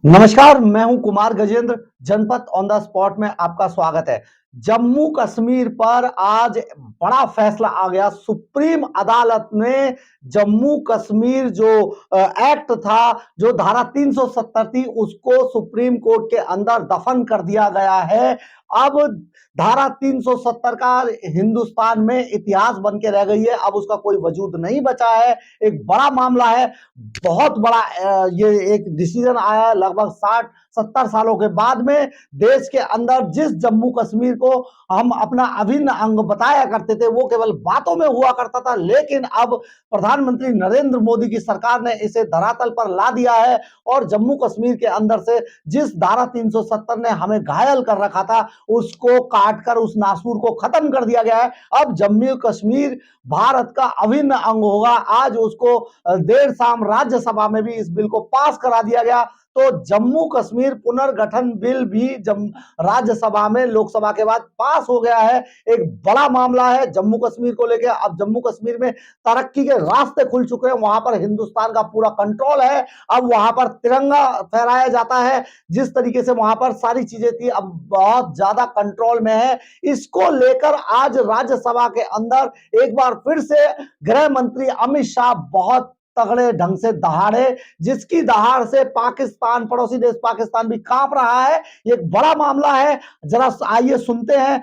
नमस्कार, मैं हूं कुमार गजेंद्र। जनपद ऑन द स्पॉट में आपका स्वागत है। जम्मू कश्मीर पर आज बड़ा फैसला आ गया। सुप्रीम अदालत ने जम्मू कश्मीर जो एक्ट था, जो धारा 370 थी, उसको सुप्रीम कोर्ट के अंदर दफन कर दिया गया है। अब धारा 370 का हिंदुस्तान में इतिहास बन के रह गई है। अब उसका कोई वजूद नहीं बचा है। एक बड़ा मामला है, बहुत बड़ा ये एक डिसीजन आया है लगभग 60-70 सालों के बाद में। देश के अंदर जिस जम्मू कश्मीर को हम अपना अभिन्न अंग बताया करते थे, वो केवल बातों में हुआ करता था, लेकिन अब प्रधानमंत्री नरेंद्र मोदी की सरकार ने इसे धरातल पर ला दिया है। और जम्मू कश्मीर के अंदर से जिस धारा 370 ने हमें घायल कर रखा था, उसको काटकर उस नासूर को खत्म कर दिया गया है। अब जम्मू कश्मीर भारत का अभिन्न अंग होगा। आज उसको देर शाम राज्यसभा में भी इस बिल को पास करा दिया गया। तो जम्मू कश्मीर पुनर्गठन बिल भी राज्यसभा में लोकसभा के बाद पास हो गया है। एक बड़ा मामला है जम्मू कश्मीर को लेकर। अब जम्मू कश्मीर में तरक्की के रास्ते खुल चुके हैं। वहां पर हिंदुस्तान का पूरा कंट्रोल है। अब वहां पर तिरंगा फहराया जाता है। जिस तरीके से वहां पर सारी चीजें थी, अब बहुत ज्यादा कंट्रोल में है। इसको लेकर आज राज्यसभा के अंदर एक बार फिर से गृह मंत्री अमित शाह बहुत तगड़े ढंग से दहाड़े, जिसकी दहाड़ से पाकिस्तान, पड़ोसी देश पाकिस्तान भी कांप रहा है। ये एक बड़ा मामला है। जरा आइए सुनते हैं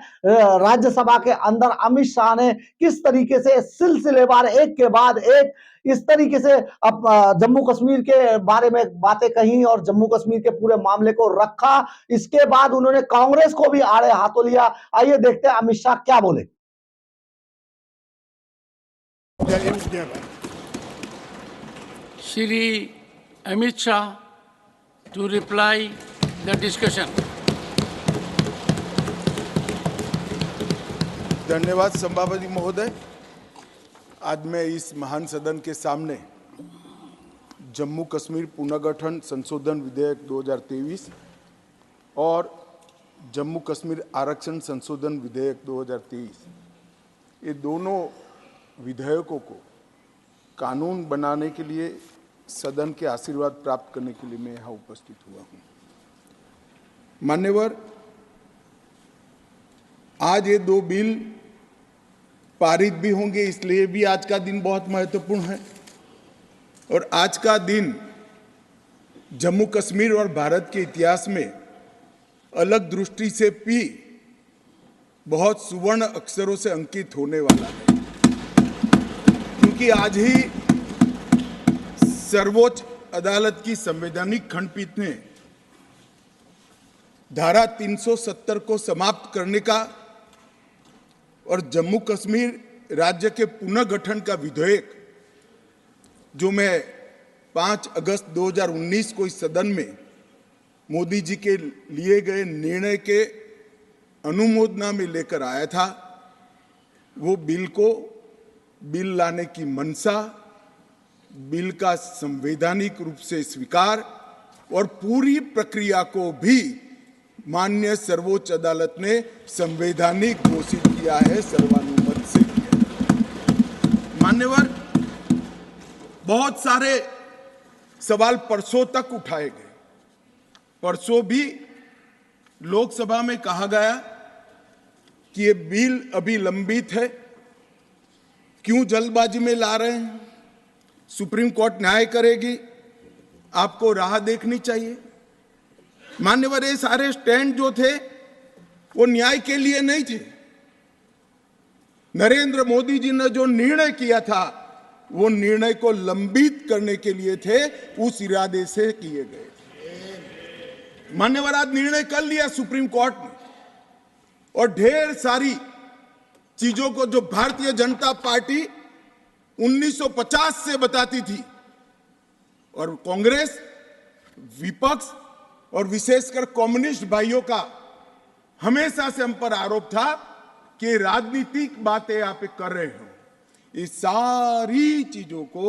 राज्यसभा के अंदर अमित शाह ने किस तरीके से सिलसिलेवार एक के बाद एक इस तरीके से अब जम्मू कश्मीर के बारे में बातें कही और जम्मू कश्मीर के पूरे मामले को रखा। इसके बाद उन्होंने कांग्रेस को भी आड़े हाथों लिया। आइए देखते हैं अमित शाह क्या बोले। Shri Amit Shah to reply the discussion. धन्यवाद सभापति महोदय। आज मैं इस महान सदन के सामने जम्मू कश्मीर पुनर्गठन संशोधन विधेयक 2023 और जम्मू कश्मीर आरक्षण संशोधन विधेयक 2023, ये दोनों विधेयकों को कानून बनाने के लिए सदन के आशीर्वाद प्राप्त करने के लिए मैं यहाँ उपस्थित हुआ हूँ। मान्यवर, आज ये दो बिल पारित भी होंगे, इसलिए भी आज का दिन बहुत महत्वपूर्ण है। और आज का दिन जम्मू कश्मीर और भारत के इतिहास में अलग दृष्टि से भी बहुत सुवर्ण अक्षरों से अंकित होने वाला है, क्योंकि आज ही सर्वोच्च अदालत की संवैधानिक खंडपीठ ने धारा 370 को समाप्त करने का और जम्मू कश्मीर राज्य के पुनर्गठन का विधेयक, जो मैं 5 अगस्त 2019 को इस सदन में मोदी जी के लिए गए निर्णय के अनुमोदना में लेकर आया था, वो बिल लाने की मंशा, बिल का संवैधानिक रूप से स्वीकार और पूरी प्रक्रिया को भी माननीय सर्वोच्च अदालत ने संवैधानिक घोषित किया है, सर्वानुमत से किया। मान्यवर, बहुत सारे सवाल परसों तक उठाए गए। परसों भी लोकसभा में कहा गया कि ये बिल अभी लंबित है, क्यों जल्दबाजी में ला रहे हैं, सुप्रीम कोर्ट न्याय करेगी, आपको राह देखनी चाहिए। मान्यवर, ये सारे स्टैंड जो थे वो न्याय के लिए नहीं थे। नरेंद्र मोदी जी ने जो निर्णय किया था, वो निर्णय को लंबित करने के लिए थे, उस इरादे से किए गए थे। मान्यवर, आज निर्णय कर लिया सुप्रीम कोर्ट ने, और ढेर सारी चीजों को जो भारतीय जनता पार्टी 1950 से बताती थी, और कांग्रेस, विपक्ष और विशेषकर कम्युनिस्ट भाइयों का हमेशा से हम पर आरोप था कि राजनीतिक बातें आप कर रहे हो, इस सारी चीजों को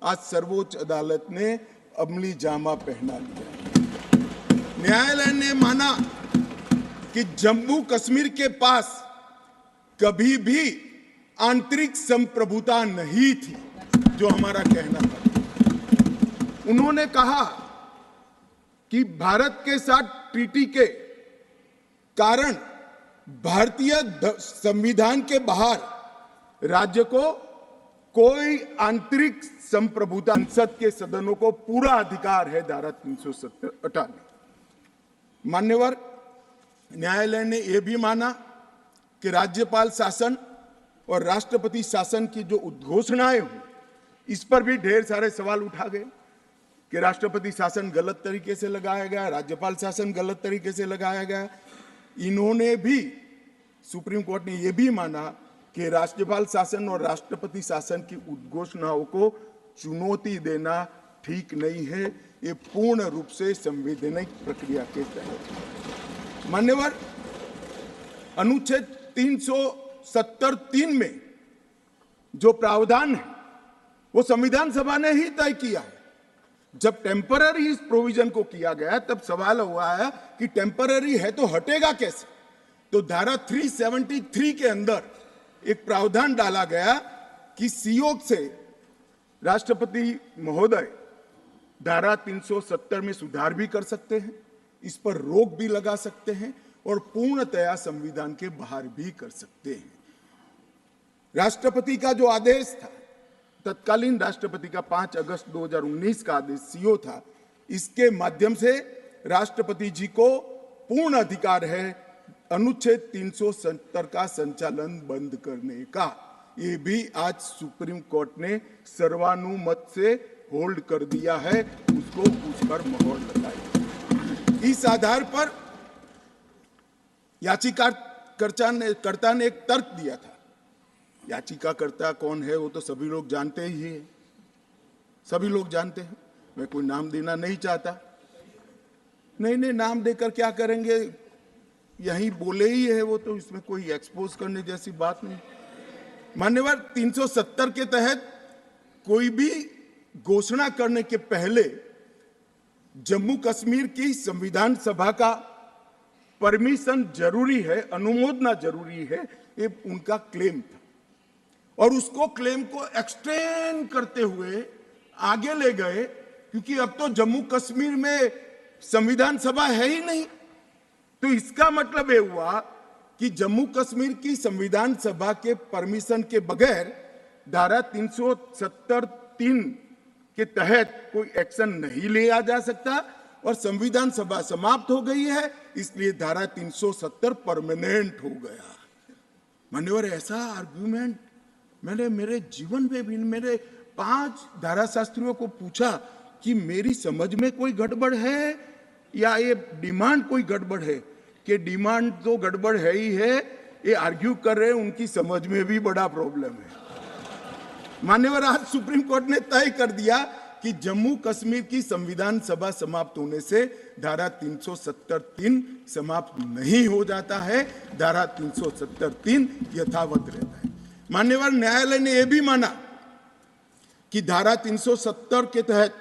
आज सर्वोच्च अदालत ने अमली जामा पहना लिया। न्यायालय ने माना कि जम्मू कश्मीर के पास कभी भी आंतरिक संप्रभुता नहीं थी, जो हमारा कहना था। उन्होंने कहा कि भारत के साथ ट्रीटी के कारण भारतीय संविधान के बाहर राज्य को कोई आंतरिक संप्रभुता, संसद के सदनों को पूरा अधिकार है धारा 370 हटाने। मान्यवर न्यायालय ने यह भी माना कि राज्यपाल शासन और राष्ट्रपति शासन की जो उद्घोषणाएं हुई, इस पर भी ढेर सारे सवाल उठा गए कि राष्ट्रपति शासन गलत तरीके से लगाया गया, राज्यपाल शासन गलत तरीके से लगाया गया। इन्होंने भी, सुप्रीम कोर्ट ने यह भी माना कि राज्यपाल शासन और राष्ट्रपति शासन की उद्घोषणाओं को चुनौती देना ठीक नहीं है, ये पूर्ण रूप से संवैधानिक प्रक्रिया के तहत। मान्यवर अनुच्छेद 370(3) में जो प्रावधान है वो संविधान सभा ने ही तय किया है। जब टेम्पररी इस प्रोविजन को किया गया तब सवाल हुआ है कि टेम्पररी है तो हटेगा कैसे। तो धारा 373 के अंदर एक प्रावधान डाला गया कि सीओ से राष्ट्रपति महोदय धारा 370 में सुधार भी कर सकते हैं, इस पर रोक भी लगा सकते हैं और पूर्णतया संविधान के बाहर भी कर सकते हैं। राष्ट्रपति का जो आदेश था, तत्कालीन राष्ट्रपति का 5 अगस्त 2019 का आदेश सीओ था, इसके माध्यम से राष्ट्रपति जी को पूर्ण अधिकार है अनुच्छेद 370 का संचालन बंद करने का। ये भी आज सुप्रीम कोर्ट ने सर्वानुमत से होल्ड कर दिया है, उसको उस पर मोहर लगाई। इस आधार पर याचिकाकर्ता ने एक तर्क दिया था। याचिकाकर्ता कौन है वो तो सभी लोग जानते ही है, सभी लोग जानते हैं, मैं कोई नाम देना नहीं चाहता। नहीं, नाम देकर क्या करेंगे, यही बोले ही है वो, तो इसमें कोई एक्सपोज करने जैसी बात नहीं। मान्यवर 370 के तहत कोई भी घोषणा करने के पहले जम्मू कश्मीर की संविधान सभा का परमिशन जरूरी है, अनुमोदना जरूरी है, ये उनका क्लेम था। और उसको क्लेम को एक्सटेंड करते हुए आगे ले गए, क्योंकि अब तो जम्मू कश्मीर में संविधान सभा है ही नहीं। तो इसका मतलब ये हुआ कि जम्मू कश्मीर की संविधान सभा के परमिशन के बगैर धारा 370(3) के तहत कोई एक्शन नहीं लिया जा सकता और संविधान सभा समाप्त हो गई है, इसलिए धारा 370 परमानेंट हो गया। मान्यवर ऐसा आर्गुमेंट मैंने मेरे जीवन में भी, मेरे 5 धाराशास्त्रियों को पूछा कि मेरी समझ में कोई गड़बड़ है या ये डिमांड कोई गड़बड़ है, कि डिमांड तो गड़बड़ है ही है, ये आर्ग्यू कर रहे हैं उनकी समझ में भी बड़ा प्रॉब्लम है। मान्यवर आज सुप्रीम कोर्ट ने तय कर दिया कि जम्मू कश्मीर की संविधान सभा समाप्त होने से धारा 370(3) समाप्त नहीं हो जाता है, धारा 370(3) यथावत रहता है। मान्यवर न्यायालय ने यह भी माना कि धारा 370 के तहत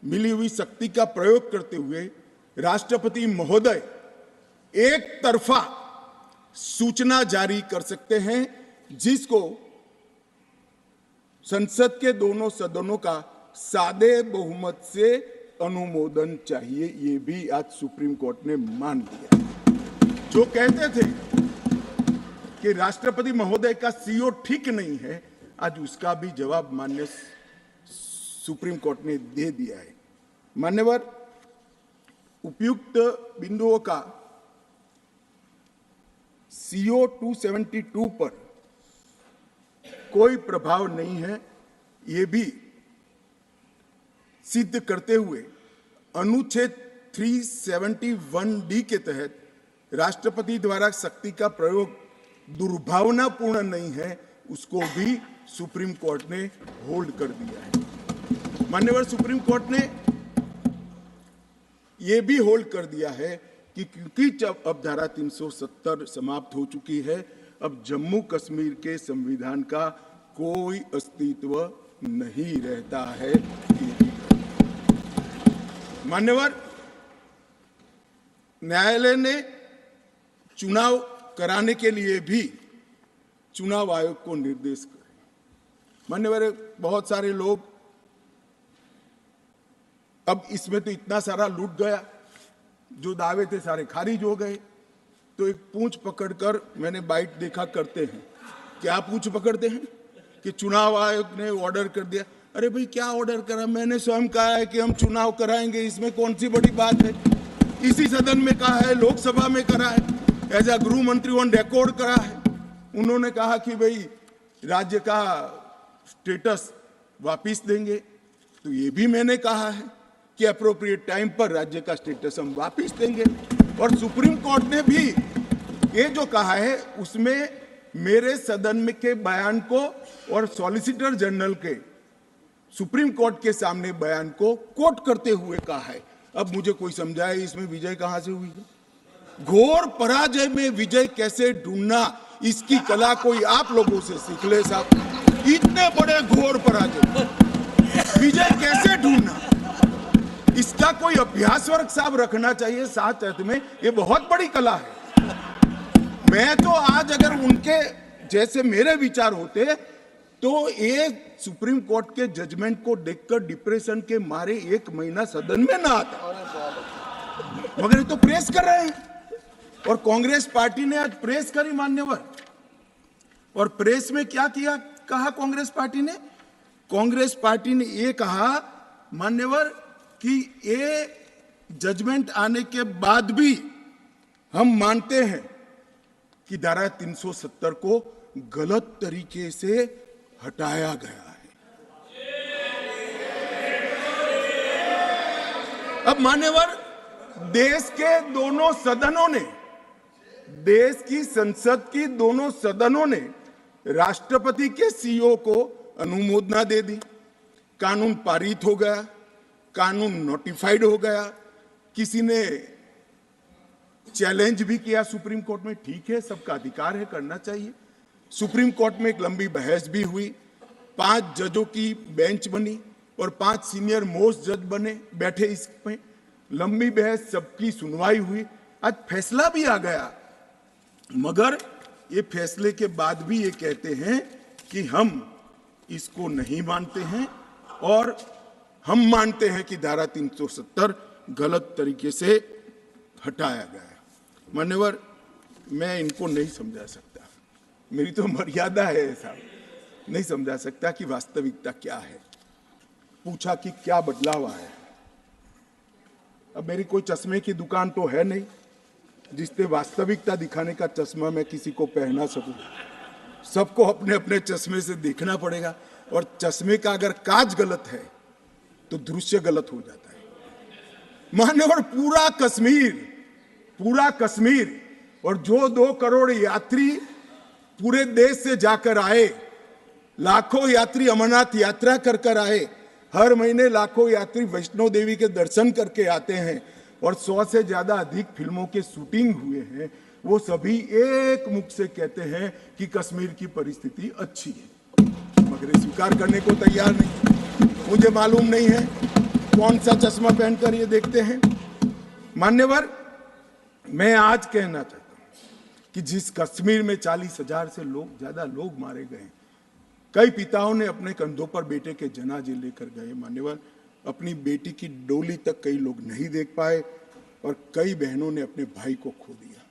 मिली हुई शक्ति का प्रयोग करते हुए राष्ट्रपति महोदय एक तरफा सूचना जारी कर सकते हैं, जिसको संसद के दोनों सदनों का सादे बहुमत से अनुमोदन चाहिए। ये भी आज सुप्रीम कोर्ट ने मान दिया। जो कहते थे कि राष्ट्रपति महोदय का सीओ ठीक नहीं है, आज उसका भी जवाब माननीय सुप्रीम कोर्ट ने दे दिया है। मान्यवर उपयुक्त बिंदुओं का सीओ 272 पर कोई प्रभाव नहीं है, ये भी सिद्ध करते हुए अनुच्छेद 371(d) के तहत राष्ट्रपति द्वारा शक्ति का प्रयोग दुर्भावनापूर्ण नहीं है, उसको भी सुप्रीम कोर्ट ने होल्ड कर दिया है। मान्यवर सुप्रीम कोर्ट ने यह भी होल्ड कर दिया है कि क्योंकि जब अब धारा 370 समाप्त हो चुकी है, अब जम्मू कश्मीर के संविधान का कोई अस्तित्व नहीं रहता है। मान्यवर न्यायालय ने चुनाव कराने के लिए भी चुनाव आयोग को निर्देश करे। मान्यवर बहुत सारे लोग अब इसमें तो इतना सारा लूट गया, जो दावे थे सारे खारिज हो गए। तो एक पूंछ पकड़कर मैंने बाइट देखा करते हैं, क्या पूंछ पकड़ते हैं कि चुनाव आयोग ने ऑर्डर कर दिया। अरे भाई क्या ऑर्डर करा, मैंने स्वयं कहा है कि हम चुनाव कराएंगे, इसमें कौन सी बड़ी बात है। इसी सदन में कहा है, लोकसभा में करा है, एज ए गृह मंत्री ऑन रिकॉर्ड करा है। उन्होंने कहा कि भाई राज्य का स्टेटस वापिस देंगे, तो ये भी मैंने कहा है कि अप्रोप्रिएट टाइम पर राज्य का स्टेटस हम वापिस देंगे। और सुप्रीम कोर्ट ने भी ये जो कहा है उसमें मेरे सदन में के बयान को और सॉलिसिटर जनरल के सुप्रीम कोर्ट के सामने बयान को कोट करते हुए कहा है। अब मुझे कोई समझाए इसमें विजय कहां से हुई है। घोर पराजय में विजय कैसे ढूंढना, इसकी कला कोई आप लोगों से सीख ले साहब। इतने बड़े घोर पराजय विजय कैसे ढूंढना, इसका कोई अभ्यास वर्ग साहब रखना चाहिए साथ साथ में। ये बहुत बड़ी कला है। मैं तो आज अगर उनके जैसे मेरे विचार होते तो ये सुप्रीम कोर्ट के जजमेंट को देखकर डिप्रेशन के मारे 1 महीना सदन में ना आता, मगर ये तो प्रेस कर रहे हैं। और कांग्रेस पार्टी ने आज प्रेस करी मान्यवर, और प्रेस में क्या किया, कहा कांग्रेस पार्टी ने, कांग्रेस पार्टी ने ये कहा मान्यवर कि ये जजमेंट आने के बाद भी हम मानते हैं कि धारा 370 को गलत तरीके से हटाया गया है। अब मान्यवर देश के दोनों सदनों ने, देश की संसद की दोनों सदनों ने राष्ट्रपति के सीओ को अनुमोदना दे दी, कानून पारित हो गया, कानून नोटिफाइड हो गया। किसी ने चैलेंज भी किया सुप्रीम कोर्ट में, ठीक है, सबका अधिकार है, करना चाहिए। सुप्रीम कोर्ट में एक लंबी बहस भी हुई, 5 जजों की बेंच बनी और 5 सीनियर मोस्ट जज बने, बैठे इसमें, लंबी बहस, सबकी सुनवाई हुई, आज फैसला भी आ गया। मगर ये फैसले के बाद भी ये कहते हैं कि हम इसको नहीं मानते हैं और हम मानते हैं कि धारा 370 गलत तरीके से हटाया गया है। मान्यवर मैं इनको नहीं समझा सकता, मेरी तो मर्यादा है ऐसा, नहीं समझा सकता कि वास्तविकता क्या है। पूछा कि क्या बदलाव आया। अब मेरी कोई चश्मे की दुकान तो है नहीं जिससे वास्तविकता दिखाने का चश्मा मैं किसी को पहना सकूं। सबको अपने अपने चश्मे से देखना पड़ेगा, और चश्मे का अगर कांच गलत है तो दृश्य गलत हो जाता है। मान्यवर पूरा कश्मीर और जो 2 करोड़ यात्री पूरे देश से जाकर आए, लाखों यात्री अमरनाथ यात्रा कर आए, हर महीने लाखों यात्री वैष्णो देवी के दर्शन करके आते हैं, और 100 से ज्यादा अधिक फिल्मों के शूटिंग हुए हैं, वो सभी एक मुख से कहते हैं कि कश्मीर की परिस्थिति अच्छी है, मगर ये स्वीकार करने को तैयार नहीं। मुझे मालूम नहीं है कौन सा चश्मा पहनकर ये देखते हैं। मान्यवर मैं आज कहना चाहता हूं कि जिस कश्मीर में 40,000 से ज्यादा लोग मारे गए, कई पिताओं ने अपने कंधों पर बेटे के जनाजे लेकर गए। मान्यवर अपनी बेटी की डोली तक कई लोग नहीं देख पाए, और कई बहनों ने अपने भाई को खो दिया।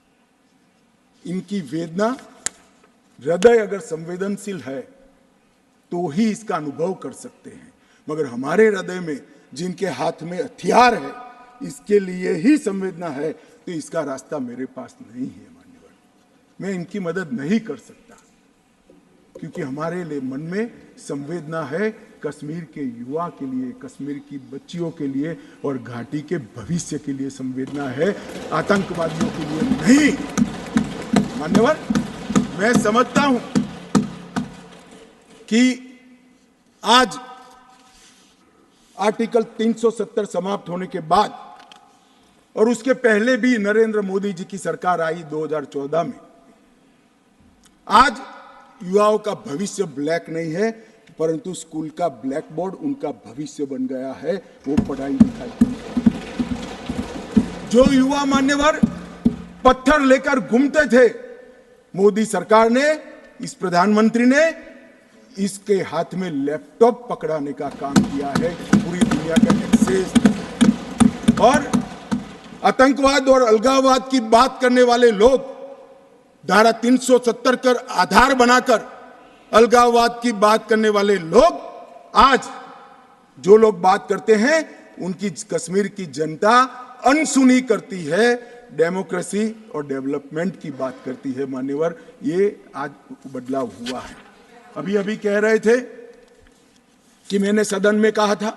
इनकी वेदना, हृदय अगर संवेदनशील है तो ही इसका अनुभव कर सकते हैं, मगर हमारे हृदय में जिनके हाथ में हथियार है, इसके लिए ही संवेदना है, तो इसका रास्ता मेरे पास नहीं है। मान्यवर मैं इनकी मदद नहीं कर सकता, क्योंकि हमारे लिए मन में संवेदना है कश्मीर के युवा के लिए, कश्मीर की बच्चियों के लिए और घाटी के भविष्य के लिए संवेदना है, आतंकवादियों के लिए नहीं। मान्यवर मैं समझता हूं कि आज आर्टिकल 370 समाप्त होने के बाद, और उसके पहले भी नरेंद्र मोदी जी की सरकार आई 2014 में, आज युवाओं का भविष्य ब्लैक नहीं है, परंतु स्कूल का ब्लैक बोर्ड उनका भविष्य बन गया है, वो पढ़ाई लिखाई। जो युवा मान्यवर पत्थर लेकर घूमते थे, मोदी सरकार ने, इस प्रधानमंत्री ने इसके हाथ में लैपटॉप पकड़ाने का काम किया है। पूरी दुनिया का एक्सेस और आतंकवाद और अलगाववाद की बात करने वाले लोग धारा 370 कर आधार बनाकर अलगाववाद की बात करने वाले लोग आज जो लोग बात करते हैं उनकी कश्मीर की जनता अनसुनी करती है, डेमोक्रेसी और डेवलपमेंट की बात करती है। मान्यवर, ये आज बदलाव हुआ है। अभी अभी कह रहे थे कि मैंने सदन में कहा था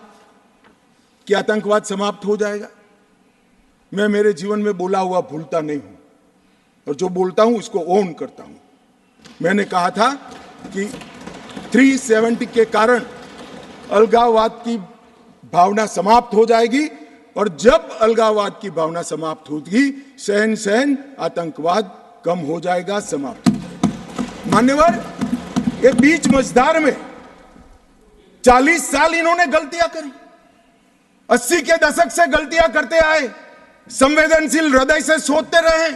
कि आतंकवाद समाप्त हो जाएगा। मैं मेरे जीवन में बोला हुआ भूलता नहीं हूं और जो बोलता हूं उसको ओन करता हूं। मैंने कहा था कि 370 के कारण अलगाववाद की भावना समाप्त हो जाएगी और जब अलगाववाद की भावना समाप्त होगी सहन सहन आतंकवाद कम हो जाएगा, समाप्त हो जाएगा। मान्यवर, ये बीच मझधार में 40 साल इन्होंने गलतियां करी, 80 के दशक से गलतियां करते आए, संवेदनशील हृदय से सोचते रहे,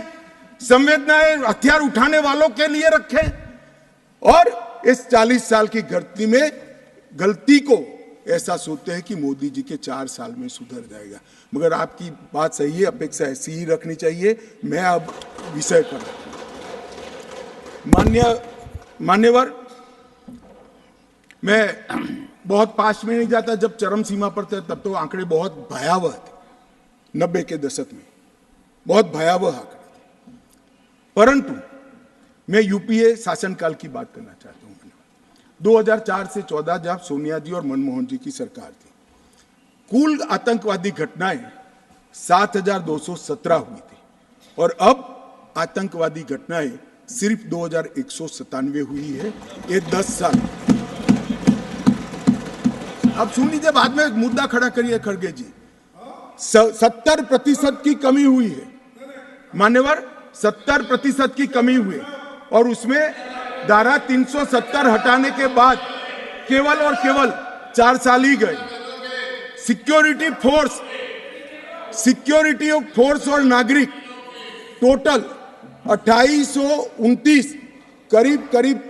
संवेदनाएं हथियार उठाने वालों के लिए रखे और इस 40 साल की गलती को ऐसा सोचते हैं कि मोदी जी के 4 साल में सुधर जाएगा। मगर आपकी बात सही है, अपेक्षा ऐसी ही रखनी चाहिए। मैं अब विषय पर मान्यवर, मैं बहुत पास में नहीं जाता। जब चरम सीमा पर थे तब तो आंकड़े बहुत भयावह थे, 90 के दशक में बहुत भयावह आंकड़े थे। परंतु मैं यूपीए शासनकाल की बात करना चाहता हूं। 2004 से 14 जब सोनिया जी और मनमोहन जी की सरकार थी, कुल आतंकवादी घटनाएं 7,217 हुई थी और अब आतंकवादी घटनाएं सिर्फ 2,197 हुई है। ये 10 साल। अब सुन लीजिए, बाद में मुद्दा खड़ा करिए खड़गे जी। 70% की कमी हुई है मान्यवर, 70% की कमी हुई और उसमें धारा 370 हटाने के बाद केवल और केवल 4 साल ही गए। सिक्योरिटी फोर्स और नागरिक टोटल 2829, करीब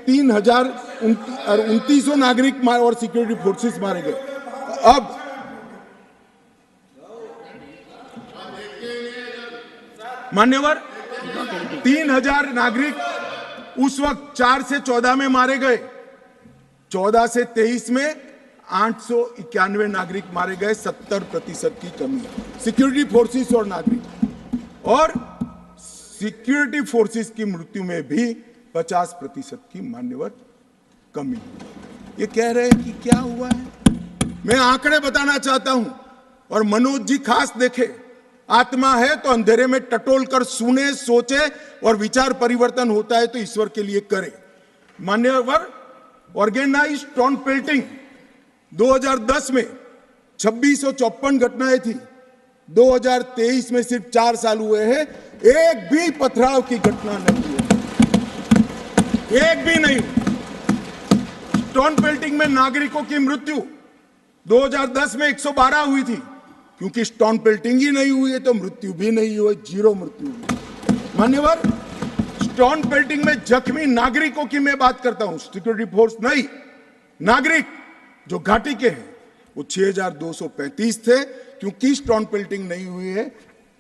3,2900 नागरिक और सिक्योरिटी फोर्सेस मारे गए। अब मान्यवर, 3,000 नागरिक उस वक्त 4 से 14 में मारे गए, 14 से 23 में 891 नागरिक मारे गए। 70% की कमी सिक्योरिटी फोर्सेस और नागरिक, और सिक्योरिटी फोर्सेस की मृत्यु में भी 50% की मान्यवर कमी। ये कह रहे हैं कि क्या हुआ है। मैं आंकड़े बताना चाहता हूं और मनोज जी खास देखे। आत्मा है तो अंधेरे में टटोल कर सुने, सोचे और विचार परिवर्तन होता है तो ईश्वर के लिए करे। मान्यवर, ऑर्गेनाइज्ड स्टोन पेल्टिंग 2010 में 2654 घटनाएं थी, 2023 में सिर्फ 4 साल हुए हैं, एक भी पथराव की घटना नहीं हुई, एक भी नहीं। स्टोन पेल्टिंग में नागरिकों की मृत्यु 2010 में 112 हुई थी, क्योंकि स्टोन पेल्टिंग ही नहीं हुई है तो मृत्यु भी नहीं हुई, 0 मृत्यु हुई। मान्यवर, स्टोन पेल्टिंग में जख्मी नागरिकों की मैं बात करता हूं, सिक्योरिटी फोर्स नहीं, नागरिक जो घाटी के हैं वो 6,235 थे, क्योंकि स्टोन पेल्टिंग नहीं हुई है,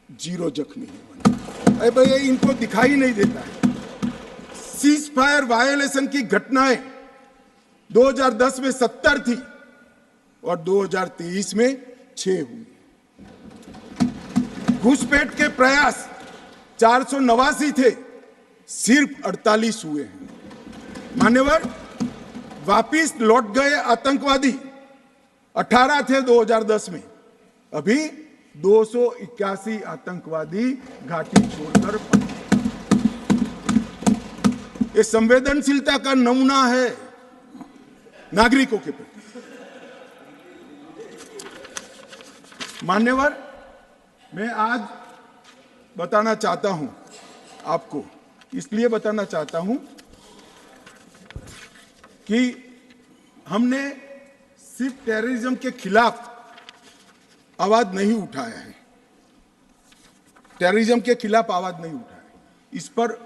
0 जख्मी है। अरे भैया, इनको दिखाई नहीं देता है। सीज फायर वायोलेशन की घटनाएं 2010 में 70 थी और 2023 में 6 हुई। घुसपैठ के प्रयास 489 थे, सिर्फ 48 हुए हैं। मान्यवर, वापिस लौट गए आतंकवादी 18 थे 2010 में, अभी 281 आतंकवादी घाटी छोड़कर। ये संवेदनशीलता का नमूना है नागरिकों के प्रति। मान्यवर, मैं आज बताना चाहता हूं आपको, इसलिए बताना चाहता हूं कि हमने सिर्फ टेररिज्म के खिलाफ आवाज नहीं उठाया है, टेररिज्म के खिलाफ आवाज नहीं उठाया है, इस पर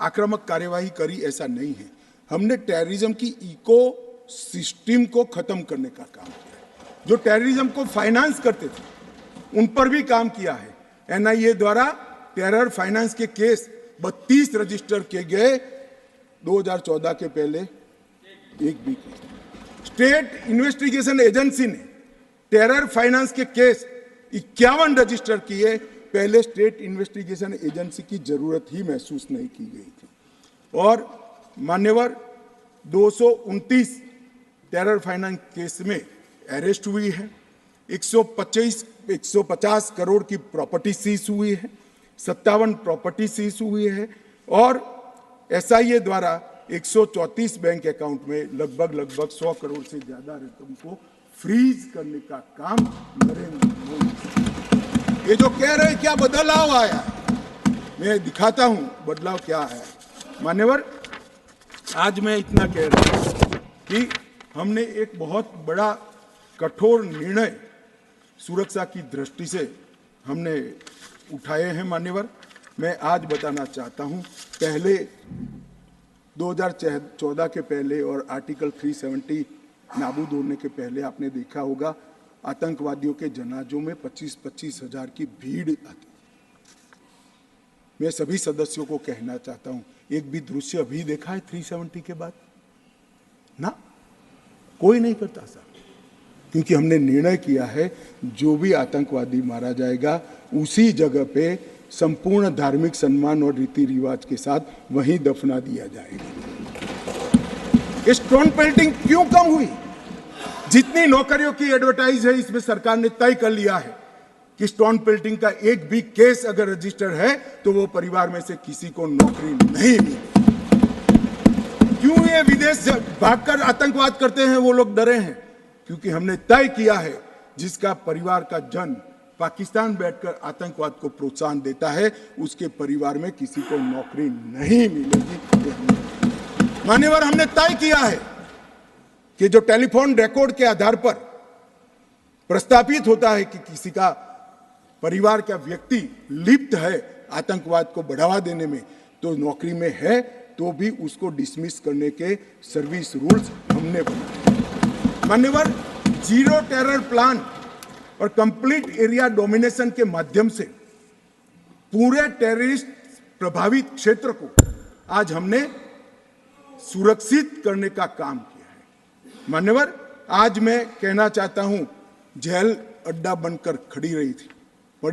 आक्रामक कार्यवाही करी, ऐसा नहीं है। हमने टेररिज्म की इको सिस्टम को खत्म करने का काम किया। जो टेररिज्म को फाइनेंस करते थे उन पर भी काम किया है। एनआईए द्वारा टेरर फाइनेंस के केस 32 रजिस्टर किए गए 2014 के पहले, एक भी केस। स्टेट इन्वेस्टिगेशन एजेंसी ने टेरर फाइनेंस के केस 51 रजिस्टर किए, पहले स्टेट इन्वेस्टिगेशन एजेंसी की जरूरत ही महसूस नहीं की गई थी। और मान्यवर 229 टेरर फाइनेंस केस में अरेस्ट हुई है, 150 करोड़ की प्रॉपर्टी सीज हुई है, 57 प्रॉपर्टी सीज हुई है और एसआईए द्वारा 134 बैंक अकाउंट में लगभग 100 करोड़ से ज्यादा रकम को फ्रीज करने का काम नरेंद्र मोदी। ये जो कह रहे हैं क्या बदलाव आया है, मैं दिखाता हूं बदलाव क्या है। मान्यवर, आज मैं इतना कह रहा हूं कि हमने एक बहुत बड़ा कठोर निर्णय सुरक्षा की दृष्टि से हमने उठाए हैं। मान्यवर, मैं आज बताना चाहता हूं, पहले 2014 के पहले और आर्टिकल 370 नाबूद होने के पहले आपने देखा होगा आतंकवादियों के जनाजों में 25-25 हजार की भीड़ आती। मैं सभी सदस्यों को कहना चाहता हूं, एक भी दृश्य अभी देखा है 370 के बाद? ना, कोई नहीं करता साहब, क्योंकि हमने निर्णय किया है जो भी आतंकवादी मारा जाएगा उसी जगह पे संपूर्ण धार्मिक सम्मान और रीति रिवाज के साथ वहीं दफना दिया जाएगा। स्टोन पेल्टिंग क्यों कम हुई? जितनी नौकरियों की एडवर्टाइज है इसमें सरकार ने तय कर लिया है कि स्टोन पेल्टिंग का एक भी केस अगर रजिस्टर है तो वो परिवार में से किसी को नौकरी नहीं मिली। क्यों ये विदेश से भागकर आतंकवाद करते हैं वो लोग डरे हैं? क्योंकि हमने तय किया है जिसका परिवार का जन पाकिस्तान बैठकर आतंकवाद को प्रोत्साहन देता है उसके परिवार में किसी को नौकरी नहीं मिलेगी। मान्यवर, हमने तय किया है कि जो टेलीफोन रिकॉर्ड के आधार पर प्रस्तावित होता है कि किसी का परिवार का व्यक्ति लिप्त है आतंकवाद को बढ़ावा देने में, तो नौकरी में है तो भी उसको डिसमिस करने के सर्विस रूल्स हमने बनाए। मान्यवर, जीरो टेरर प्लान और कंप्लीट एरिया डोमिनेशन के माध्यम से पूरे टेररिस्ट प्रभावित क्षेत्र को आज हमने सुरक्षित करने का काम किया है। मान्यवर, आज मैं कहना चाहता हूं, जेल अड्डा बनकर पड़ी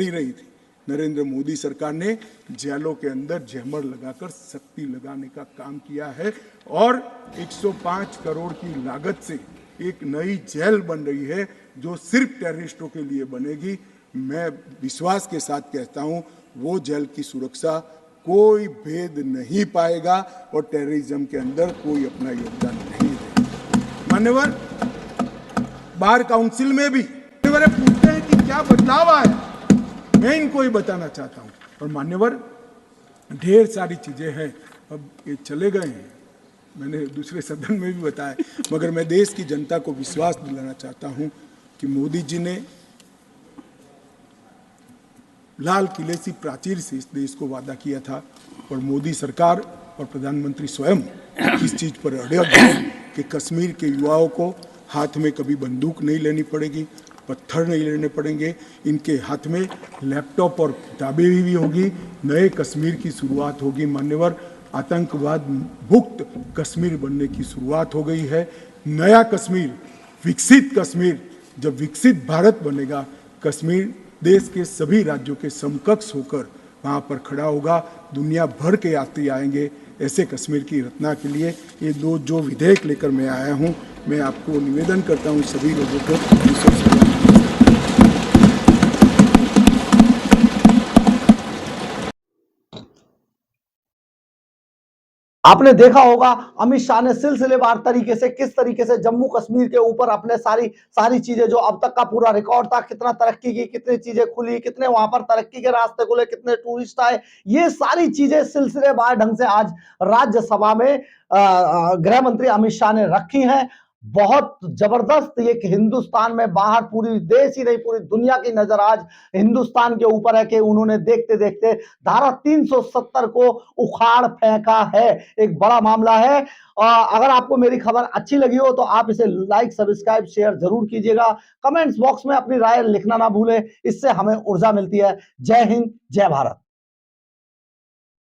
रही थी। नरेंद्र मोदी सरकार ने जेलों के अंदर जैमर लगाकर सख्ती लगाने का काम किया है और 105 करोड़ की लागत से एक नई जेल बन रही है जो सिर्फ टेररिस्टों के लिए बनेगी। मैं विश्वास के साथ कहता हूं वो जेल की सुरक्षा कोई भेद नहीं पाएगा और टेररिज्म के अंदर कोई अपना योगदान नहीं देगा। मान्यवर, बार काउंसिल में भी पूछते हैं कि क्या बदलाव आया, मैं इनको ही बताना चाहता हूं। और मान्यवर, ढेर सारी चीजें हैं, अब ये चले गए हैं, मैंने दूसरे सदन में भी बताया, मगर मैं देश की जनता को विश्वास दिलाना चाहता हूं कि मोदी जी ने लाल किले से प्राचीर से इस देश को वादा किया था और मोदी सरकार और प्रधानमंत्री स्वयं इस चीज पर अड़ग है कि कश्मीर के युवाओं को हाथ में कभी बंदूक नहीं लेनी पड़ेगी, पत्थर नहीं लेने पड़ेंगे, इनके हाथ में लैपटॉप और किताबें भी होगी, नए कश्मीर की शुरुआत होगी। मान्यवर, आतंकवाद मुक्त कश्मीर बनने की शुरुआत हो गई है। नया कश्मीर, विकसित कश्मीर, जब विकसित भारत बनेगा, कश्मीर देश के सभी राज्यों के समकक्ष होकर वहाँ पर खड़ा होगा। दुनिया भर के यात्री आएंगे ऐसे कश्मीर की रचना के लिए। ये जो विधेयक लेकर मैं आया हूँ, मैं आपको निवेदन करता हूँ सभी लोगों को। आपने देखा होगा अमित शाह ने सिलसिलेवार तरीके से किस तरीके से जम्मू कश्मीर के ऊपर अपने सारी चीजें, जो अब तक का पूरा रिकॉर्ड था, कितना तरक्की की, कितनी चीजें खुली, कितने वहां पर तरक्की के रास्ते खुले, कितने टूरिस्ट आए, ये सारी चीजें सिलसिलेवार ढंग से आज राज्यसभा में गृह मंत्री अमित शाह ने रखी हैं। बहुत जबरदस्त एक हिंदुस्तान में बाहर पूरी देश ही नहीं पूरी दुनिया की नजर आज हिंदुस्तान के ऊपर है कि उन्होंने देखते देखते धारा 370 को उखाड़ फेंका है। एक बड़ा मामला है। अगर आपको मेरी खबर अच्छी लगी हो तो आप इसे लाइक सब्सक्राइब शेयर जरूर कीजिएगा। कमेंट्स बॉक्स में अपनी राय लिखना ना भूलें, इससे हमें ऊर्जा मिलती है। जय हिंद, जय भारत।